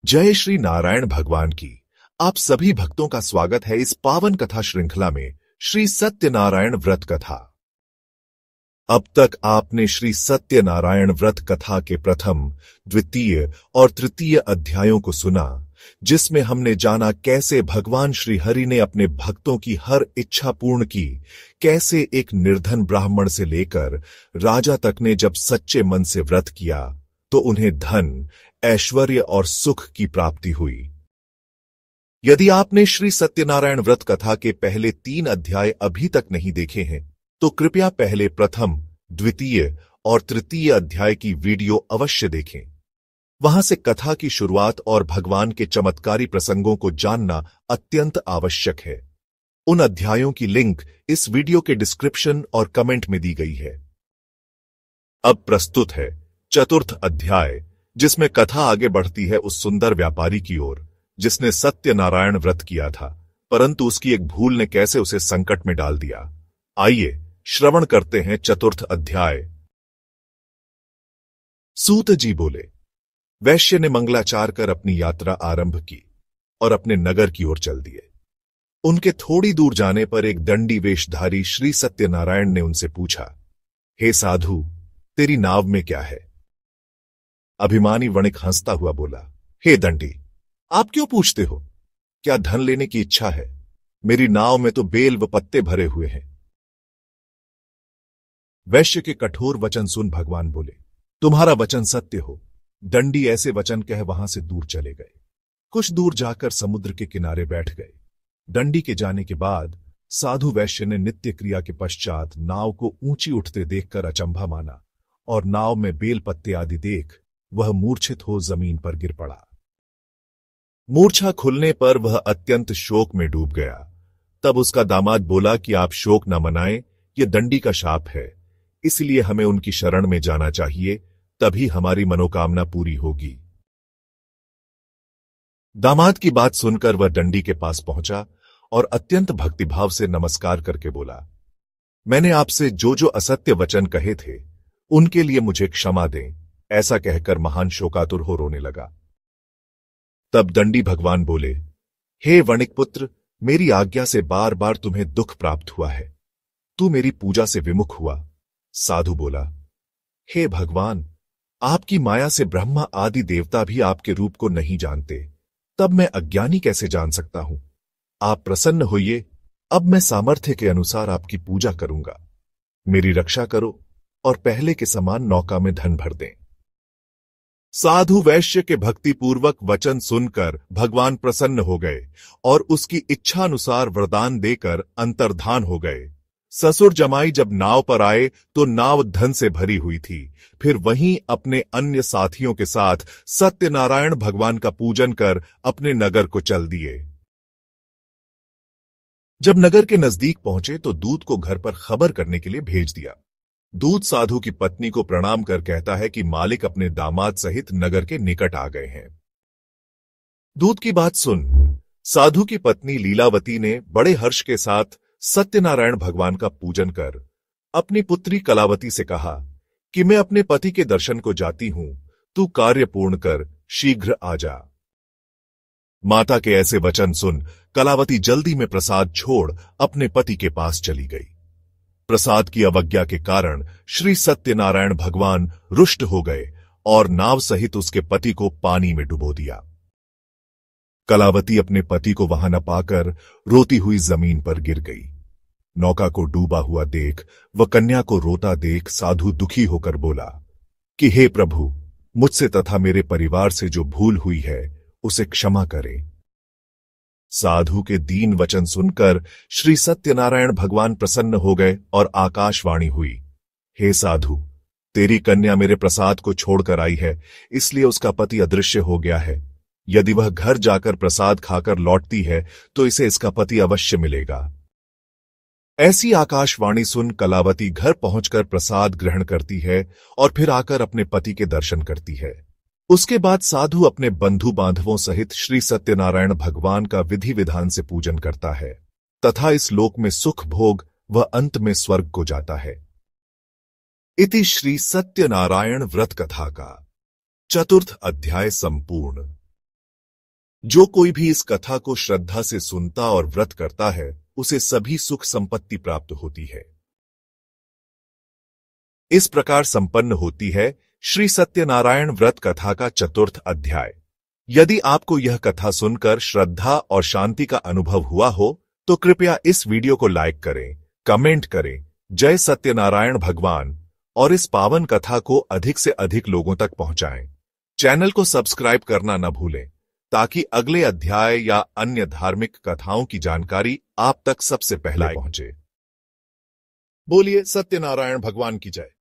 जय श्री नारायण भगवान की। आप सभी भक्तों का स्वागत है इस पावन कथा श्रृंखला में श्री सत्यनारायण व्रत कथा। अब तक आपने श्री सत्यनारायण व्रत कथा के प्रथम, द्वितीय और तृतीय अध्यायों को सुना, जिसमें हमने जाना कैसे भगवान श्री हरि ने अपने भक्तों की हर इच्छा पूर्ण की, कैसे एक निर्धन ब्राह्मण से लेकर राजा तक ने जब सच्चे मन से व्रत किया तो उन्हें धन, ऐश्वर्य और सुख की प्राप्ति हुई। यदि आपने श्री सत्यनारायण व्रत कथा के पहले 3 अध्याय अभी तक नहीं देखे हैं, तो कृपया पहले प्रथम, द्वितीय और तृतीय अध्याय की वीडियो अवश्य देखें। वहां से कथा की शुरुआत और भगवान के चमत्कारी प्रसंगों को जानना अत्यंत आवश्यक है। उन अध्यायों की लिंक इस वीडियो के डिस्क्रिप्शन और कमेंट में दी गई है। अब प्रस्तुत है चतुर्थ अध्याय, जिसमें कथा आगे बढ़ती है उस सुंदर व्यापारी की ओर जिसने सत्यनारायण व्रत किया था, परंतु उसकी एक भूल ने कैसे उसे संकट में डाल दिया। आइए श्रवण करते हैं चतुर्थ अध्याय। सूत जी बोले, वैश्य ने मंगलाचार कर अपनी यात्रा आरंभ की और अपने नगर की ओर चल दिए। उनके थोड़ी दूर जाने पर एक दंडी वेशधारी श्री सत्यनारायण ने उनसे पूछा, हे साधु, तेरी नाव में क्या है? अभिमानी वणिक हंसता हुआ बोला, हे दंडी, आप क्यों पूछते हो? क्या धन लेने की इच्छा है? मेरी नाव में तो बेल व पत्ते भरे हुए हैं। वैश्य के कठोर वचन सुन भगवान बोले, तुम्हारा वचन सत्य हो। दंडी ऐसे वचन कह वहां से दूर चले गए। कुछ दूर जाकर समुद्र के किनारे बैठ गए। दंडी के जाने के बाद साधु वैश्य ने नित्य क्रिया के पश्चात नाव को ऊंची उठते देखकर अचंभा माना और नाव में बेल पत्ते आदि देख वह मूर्छित हो जमीन पर गिर पड़ा। मूर्छा खुलने पर वह अत्यंत शोक में डूब गया। तब उसका दामाद बोला कि आप शोक न मनाएं, यह दंडी का शाप है, इसलिए हमें उनकी शरण में जाना चाहिए, तभी हमारी मनोकामना पूरी होगी। दामाद की बात सुनकर वह दंडी के पास पहुंचा और अत्यंत भक्तिभाव से नमस्कार करके बोला, मैंने आपसे जो जो असत्य वचन कहे थे उनके लिए मुझे क्षमा दें। ऐसा कहकर महान शोकातुर हो रोने लगा। तब दंडी भगवान बोले, हे वणिक पुत्र, मेरी आज्ञा से बार बार तुम्हें दुख प्राप्त हुआ है। तू मेरी पूजा से विमुख हुआ। साधु बोला, हे भगवान, आपकी माया से ब्रह्मा आदि देवता भी आपके रूप को नहीं जानते, तब मैं अज्ञानी कैसे जान सकता हूं? आप प्रसन्न होइए, अब मैं सामर्थ्य के अनुसार आपकी पूजा करूंगा। मेरी रक्षा करो और पहले के समान नौका में धन भर दें। साधु वैश्य के भक्तिपूर्वक वचन सुनकर भगवान प्रसन्न हो गए और उसकी इच्छानुसार वरदान देकर अंतर्धान हो गए। ससुर जमाई जब नाव पर आए तो नाव धन से भरी हुई थी। फिर वहीं अपने अन्य साथियों के साथ सत्यनारायण भगवान का पूजन कर अपने नगर को चल दिए। जब नगर के नजदीक पहुंचे तो दूत को घर पर खबर करने के लिए भेज दिया। दूत साधु की पत्नी को प्रणाम कर कहता है कि मालिक अपने दामाद सहित नगर के निकट आ गए हैं। दूत की बात सुन साधु की पत्नी लीलावती ने बड़े हर्ष के साथ सत्यनारायण भगवान का पूजन कर अपनी पुत्री कलावती से कहा कि मैं अपने पति के दर्शन को जाती हूं, तू कार्य पूर्ण कर शीघ्र आ जा। माता के ऐसे वचन सुन कलावती जल्दी में प्रसाद छोड़ अपने पति के पास चली गई। प्रसाद की अवज्ञा के कारण श्री सत्यनारायण भगवान रुष्ट हो गए और नाव सहित उसके पति को पानी में डुबो दिया। कलावती अपने पति को वहां न पाकर रोती हुई जमीन पर गिर गई। नौका को डूबा हुआ देख व कन्या को रोता देख साधु दुखी होकर बोला कि हे प्रभु, मुझसे तथा मेरे परिवार से जो भूल हुई है उसे क्षमा करें। साधु के दीन वचन सुनकर श्री सत्यनारायण भगवान प्रसन्न हो गए और आकाशवाणी हुई, हे साधु, तेरी कन्या मेरे प्रसाद को छोड़कर आई है, इसलिए उसका पति अदृश्य हो गया है। यदि वह घर जाकर प्रसाद खाकर लौटती है तो इसे इसका पति अवश्य मिलेगा। ऐसी आकाशवाणी सुन कलावती घर पहुंचकर प्रसाद ग्रहण करती है और फिर आकर अपने पति के दर्शन करती है। उसके बाद साधु अपने बंधु बांधवों सहित श्री सत्यनारायण भगवान का विधि विधान से पूजन करता है तथा इस लोक में सुख भोग व अंत में स्वर्ग को जाता है। इति श्री सत्यनारायण व्रत कथा का चतुर्थ अध्याय संपूर्ण। जो कोई भी इस कथा को श्रद्धा से सुनता और व्रत करता है, उसे सभी सुख संपत्ति प्राप्त होती है। इस प्रकार संपन्न होती है श्री सत्यनारायण व्रत कथा का चतुर्थ अध्याय। यदि आपको यह कथा सुनकर श्रद्धा और शांति का अनुभव हुआ हो, तो कृपया इस वीडियो को लाइक करें, कमेंट करें, जय सत्यनारायण भगवान, और इस पावन कथा को अधिक से अधिक लोगों तक पहुंचाएं। चैनल को सब्सक्राइब करना न भूलें, ताकि अगले अध्याय या अन्य धार्मिक कथाओं की जानकारी आप तक सबसे पहले पहुंचे। बोलिए सत्यनारायण भगवान की जय।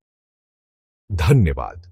धन्यवाद।